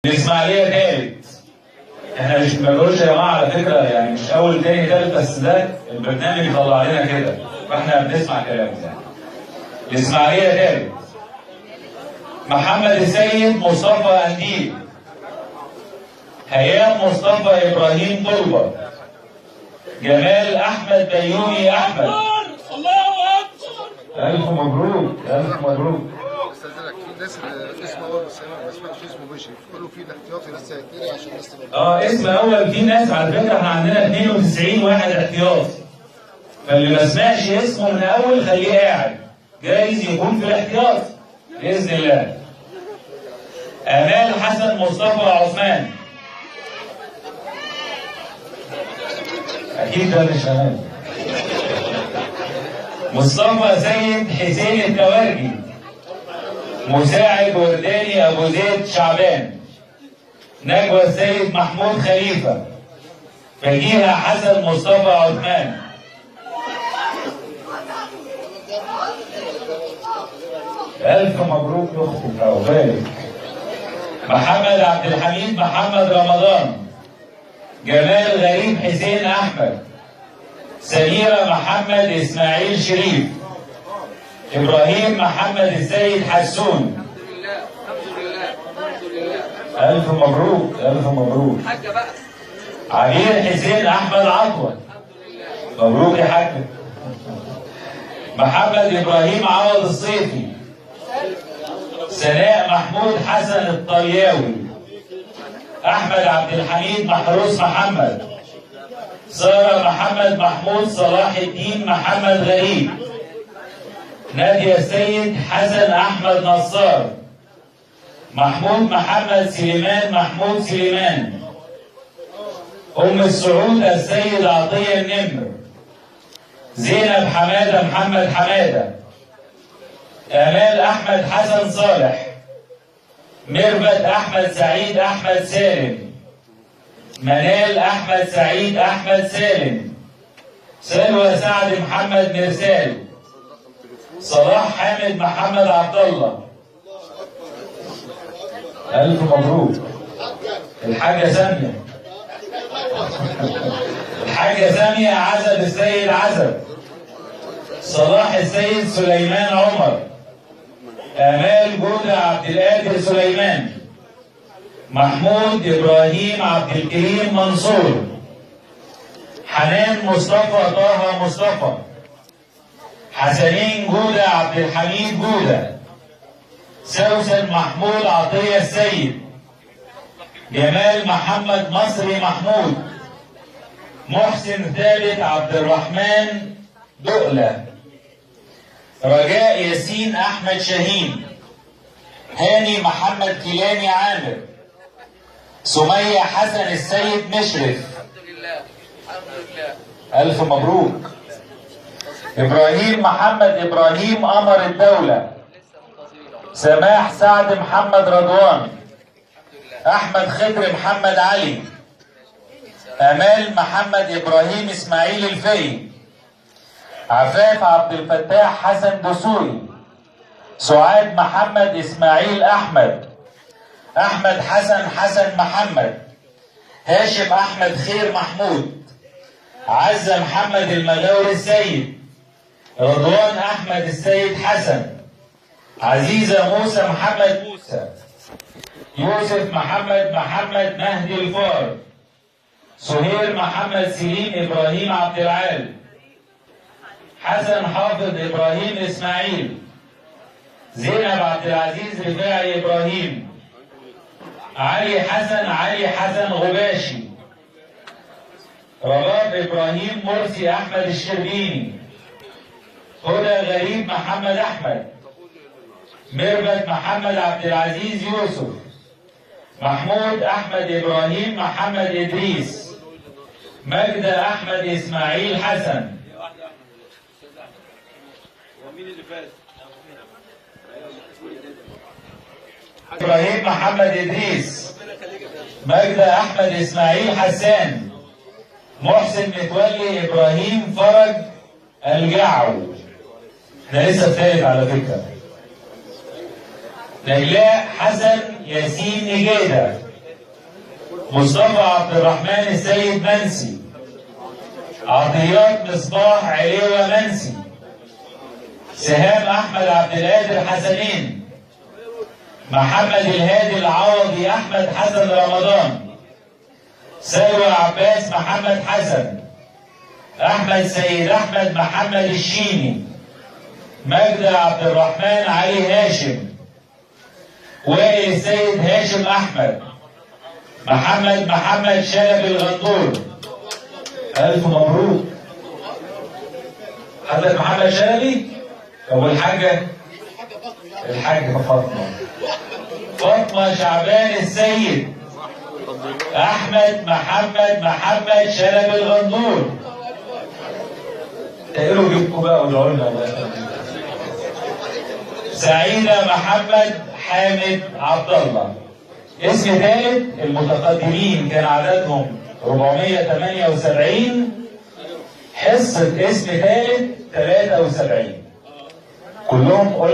الإسماعيلية تالت. احنا مش بنقولش يا جماعة على فكرة، يعني مش أول تاني تالت، بس ده البرنامج بيطلع لنا كده فاحنا بنسمع كلامه يعني. الإسماعيلية تالت. محمد السيد مصطفى أنديل. هيام مصطفى إبراهيم طلبة. جمال أحمد بيومي أحمد. الله أكبر. ألف مبروك ألف مبروك. استاذنك في ناس اسمه اول بس انا ما سمعتش اسمه بشري، كله فيه الاحتياطي لسه هيتقري عشان لسه اسم اول. في ناس على فكره احنا عندنا 92 واحد احتياطي، فاللي ما سمعش اسمه من اول خليه قاعد، جايز يكون في الاحتياط باذن الله. امال حسن مصطفى عثمان. اكيد ده مش امال. مصطفى سيد حسين التوارجي. مساعد ورداني ابو زيد شعبان. نجوى السيد محمود خليفه. فجيها حسن مصطفى عثمان. ألف مبروك يا أختي وبارك. محمد عبد الحميد محمد رمضان. جمال غريب حسين أحمد. سميرة محمد إسماعيل شريف. إبراهيم محمد السيد حسون. ألف مبروك ألف مبروك. حاجة بقى. عبير حسين أحمد عطوة. مبروك يا حاج. محمد إبراهيم عوض الصيفي. سناء محمود حسن الطرياوي. أحمد عبد الحميد محروس محمد. سارة محمد محمود صلاح الدين محمد غريب. نادية السيد حسن أحمد نصار. محمود محمد سليمان محمود سليمان. أم السعود السيد عطية النمر. زينب حمادة محمد حمادة. آمال أحمد حسن صالح. ميرفت أحمد سعيد أحمد سالم. منال أحمد سعيد أحمد سالم. سلوى سعد محمد مرسال. صلاح حامد محمد عبد الله. ألف مبروك. الحاجة سامية. الحاجة سامية عزب السيد عزب. صلاح السيد سليمان عمر. آمال جودة عبد القادر سليمان. محمود إبراهيم عبد الكريم منصور. حنان مصطفى طه مصطفى. حسنين جودة عبد الحميد جودة. سوسن محمود عطية السيد. جمال محمد مصري محمود. محسن ثابت عبد الرحمن دقلة. رجاء ياسين أحمد شاهين. هاني محمد كيلاني عامر. سمية حسن السيد مشرف. الحمد لله الحمد لله. ألف مبروك. إبراهيم محمد إبراهيم قمر الدولة. سماح سعد محمد رضوان. أحمد خضر محمد علي. آمال محمد إبراهيم إسماعيل الفقي. عفاف عبد الفتاح حسن دسوقي. سعاد محمد إسماعيل أحمد. أحمد حسن حسن محمد. هاشم أحمد خير محمود. عزة محمد المغاوري السيد. رضوان أحمد السيد حسن. عزيزة موسى محمد موسى. يوسف محمد مهدي الفار. سهير محمد سليم إبراهيم عبد العال. حسن حافظ إبراهيم إسماعيل. زينب عبد العزيز رفاعي إبراهيم. علي حسن غباشي. رباب إبراهيم مرسي أحمد الشربيني. هدى غريب محمد أحمد. ميرفت محمد عبد العزيز يوسف. محمود أحمد إبراهيم محمد إدريس. مجدة أحمد إسماعيل حسن. إبراهيم محمد إدريس. مجدة أحمد إسماعيل حسان. محسن متولي إبراهيم فرج الجعو. احنا لسه الثالث على فكرة. نجلاء حسن ياسين نجيدة. مصطفى عبد الرحمن السيد منسي. عطيات مصباح عليوة منسي. سهام أحمد عبد القادر حسنين. محمد الهادي العوضي أحمد حسن رمضان. سلوى عباس محمد حسن. أحمد سيد أحمد محمد الشيني. مجدة عبد الرحمن علي هاشم. وائل السيد هاشم أحمد. محمد شلبي الغندور. ألف مبروك. حضرتك محمد شلبي؟ طب والحاجة؟ الحاجة فاطمة شعبان السيد. أحمد محمد شلبي الغندور. تقلوا جيبكم بقى وادعوا لنا الله يخليكم. سعيدة محمد حامد عبد الله. اسم ثالث المتقدمين كان عددهم 478. حصة اسم ثالث 73. كلهم